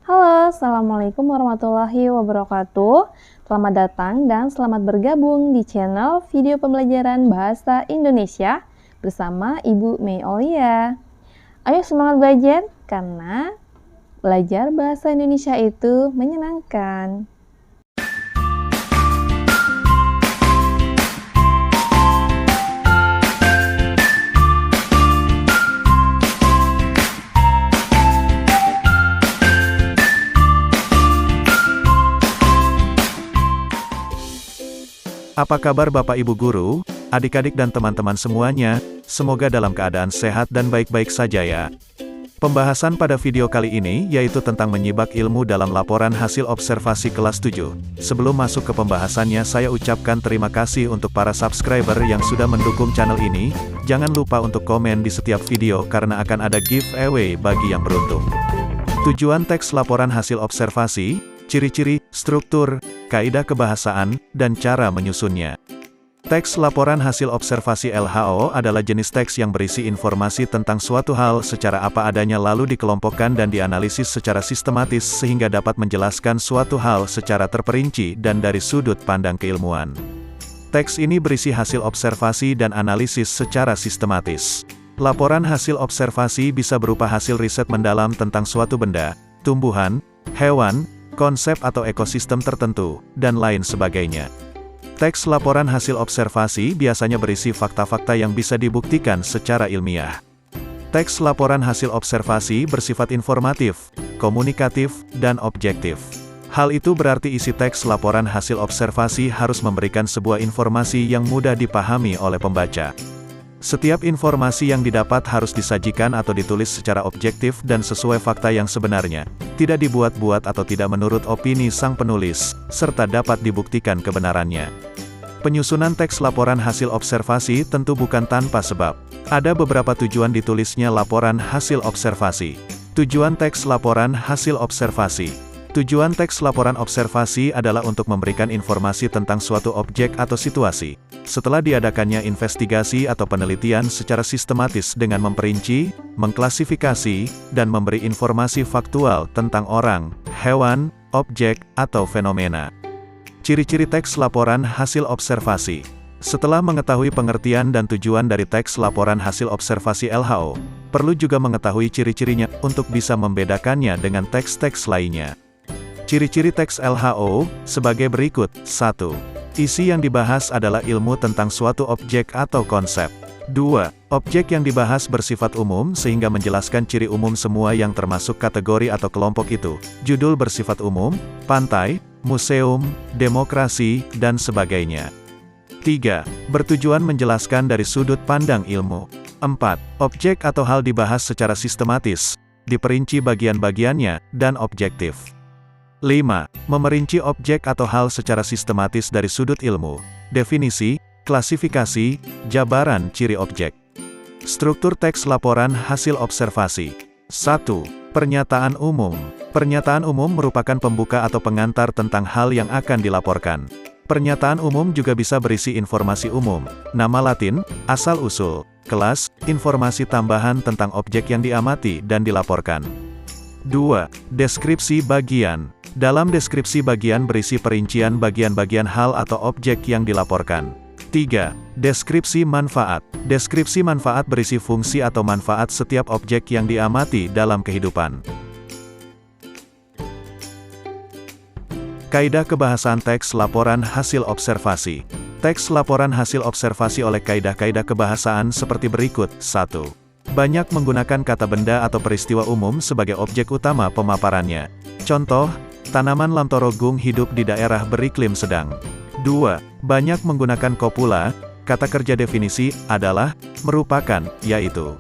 Halo, Assalamualaikum warahmatullahi wabarakatuh. Selamat datang dan selamat bergabung di channel video pembelajaran Bahasa Indonesia bersama Ibu Mei Aulia. Ayo semangat belajar, karena belajar bahasa Indonesia itu menyenangkan. Apa kabar Bapak Ibu Guru, adik-adik dan teman-teman semuanya? Semoga dalam keadaan sehat dan baik-baik saja ya. Pembahasan pada video kali ini yaitu tentang menyibak ilmu dalam laporan hasil observasi kelas 7. Sebelum masuk ke pembahasannya, saya ucapkan terima kasih untuk para subscriber yang sudah mendukung channel ini. Jangan lupa untuk komen di setiap video karena akan ada giveaway bagi yang beruntung. Tujuan teks laporan hasil observasi, ciri-ciri, struktur, kaidah kebahasaan, dan cara menyusunnya. Teks laporan hasil observasi LHO adalah jenis teks yang berisi informasi tentang suatu hal secara apa adanya lalu dikelompokkan dan dianalisis secara sistematis sehingga dapat menjelaskan suatu hal secara terperinci dan dari sudut pandang keilmuan. Teks ini berisi hasil observasi dan analisis secara sistematis. Laporan hasil observasi bisa berupa hasil riset mendalam tentang suatu benda, tumbuhan, hewan, konsep atau ekosistem tertentu, dan lain sebagainya. Teks laporan hasil observasi biasanya berisi fakta-fakta yang bisa dibuktikan secara ilmiah. Teks laporan hasil observasi bersifat informatif, komunikatif, dan objektif. Hal itu berarti isi teks laporan hasil observasi harus memberikan sebuah informasi yang mudah dipahami oleh pembaca. Setiap informasi yang didapat harus disajikan atau ditulis secara objektif dan sesuai fakta yang sebenarnya, tidak dibuat-buat atau tidak menurut opini sang penulis, serta dapat dibuktikan kebenarannya. Penyusunan teks laporan hasil observasi tentu bukan tanpa sebab. Ada beberapa tujuan ditulisnya laporan hasil observasi. Tujuan teks laporan hasil observasi. Tujuan teks laporan observasi adalah untuk memberikan informasi tentang suatu objek atau situasi. Setelah diadakannya investigasi atau penelitian secara sistematis dengan memperinci, mengklasifikasi, dan memberi informasi faktual tentang orang, hewan, objek, atau fenomena. Ciri-ciri teks laporan hasil observasi. Setelah mengetahui pengertian dan tujuan dari teks laporan hasil observasi LHO, perlu juga mengetahui ciri-cirinya untuk bisa membedakannya dengan teks-teks lainnya. Ciri-ciri teks LHO sebagai berikut. 1. Isi yang dibahas adalah ilmu tentang suatu objek atau konsep. 2. Objek yang dibahas bersifat umum sehingga menjelaskan ciri umum semua yang termasuk kategori atau kelompok itu. Judul bersifat umum, pantai, museum, demokrasi, dan sebagainya. 3. Bertujuan menjelaskan dari sudut pandang ilmu. 4. Objek atau hal dibahas secara sistematis, diperinci bagian-bagiannya, dan objektif. 5. Memerinci objek atau hal secara sistematis dari sudut ilmu, definisi, klasifikasi, jabaran ciri objek. Struktur teks laporan hasil observasi. 1. Pernyataan umum. Pernyataan umum merupakan pembuka atau pengantar tentang hal yang akan dilaporkan. Pernyataan umum juga bisa berisi informasi umum, nama latin, asal-usul, kelas, informasi tambahan tentang objek yang diamati dan dilaporkan. 2. Deskripsi bagian. Dalam deskripsi bagian berisi perincian bagian-bagian hal atau objek yang dilaporkan. 3. Deskripsi manfaat. Deskripsi manfaat berisi fungsi atau manfaat setiap objek yang diamati dalam kehidupan. Kaidah kebahasaan teks laporan hasil observasi. Teks laporan hasil observasi oleh kaidah-kaidah kebahasaan seperti berikut. 1. Banyak menggunakan kata benda atau peristiwa umum sebagai objek utama pemaparannya. Contoh, tanaman lamtorogung hidup di daerah beriklim sedang. 2. Banyak menggunakan kopula, kata kerja definisi, adalah, merupakan, yaitu.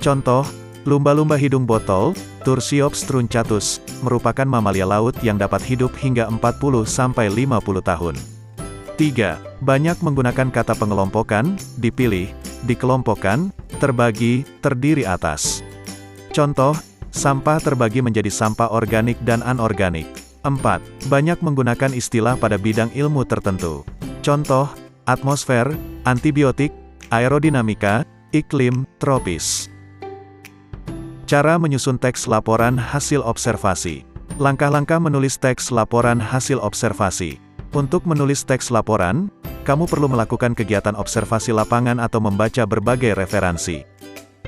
Contoh, lumba-lumba hidung botol, Tursiops truncatus, merupakan mamalia laut yang dapat hidup hingga 40-50 tahun. 3. Banyak menggunakan kata pengelompokan, dipilih, dikelompokkan, terbagi, terdiri atas. Contoh, sampah terbagi menjadi sampah organik dan anorganik. 4. Banyak menggunakan istilah pada bidang ilmu tertentu. Contoh, atmosfer, antibiotik, aerodinamika, iklim, tropis. Cara menyusun teks laporan hasil observasi. Langkah-langkah menulis teks laporan hasil observasi. Untuk menulis teks laporan, kamu perlu melakukan kegiatan observasi lapangan atau membaca berbagai referensi.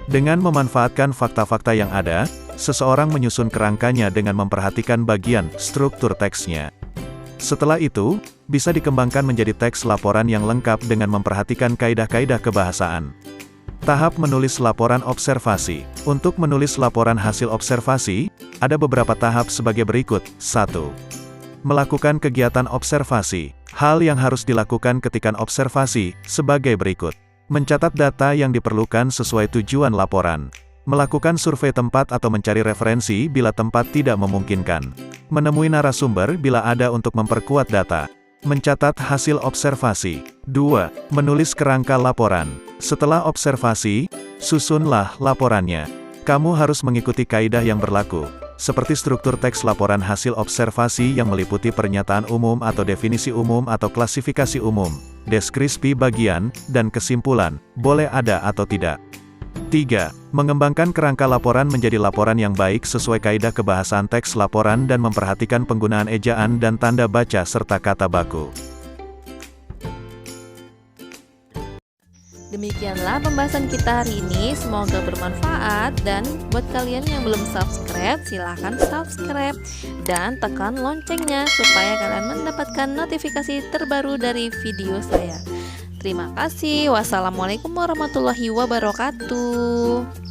Dengan memanfaatkan fakta-fakta yang ada, seseorang menyusun kerangkanya dengan memperhatikan bagian struktur teksnya. Setelah itu, bisa dikembangkan menjadi teks laporan yang lengkap dengan memperhatikan kaidah-kaidah kebahasaan. Tahap menulis laporan observasi. Untuk menulis laporan hasil observasi, ada beberapa tahap sebagai berikut. 1. Melakukan kegiatan observasi. Hal yang harus dilakukan ketika observasi, sebagai berikut. Mencatat data yang diperlukan sesuai tujuan laporan. Melakukan survei tempat atau mencari referensi bila tempat tidak memungkinkan. Menemui narasumber bila ada untuk memperkuat data. Mencatat hasil observasi. 2. Menulis kerangka laporan. Setelah observasi, susunlah laporannya. Kamu harus mengikuti kaidah yang berlaku, seperti struktur teks laporan hasil observasi yang meliputi pernyataan umum atau definisi umum atau klasifikasi umum, deskripsi bagian, dan kesimpulan, boleh ada atau tidak. 3. Mengembangkan kerangka laporan menjadi laporan yang baik sesuai kaidah kebahasaan teks laporan dan memperhatikan penggunaan ejaan dan tanda baca serta kata baku. Demikianlah pembahasan kita hari ini, semoga bermanfaat, dan buat kalian yang belum subscribe, silahkan subscribe dan tekan loncengnya supaya kalian mendapatkan notifikasi terbaru dari video saya. Terima kasih. Wassalamualaikum warahmatullahi wabarakatuh.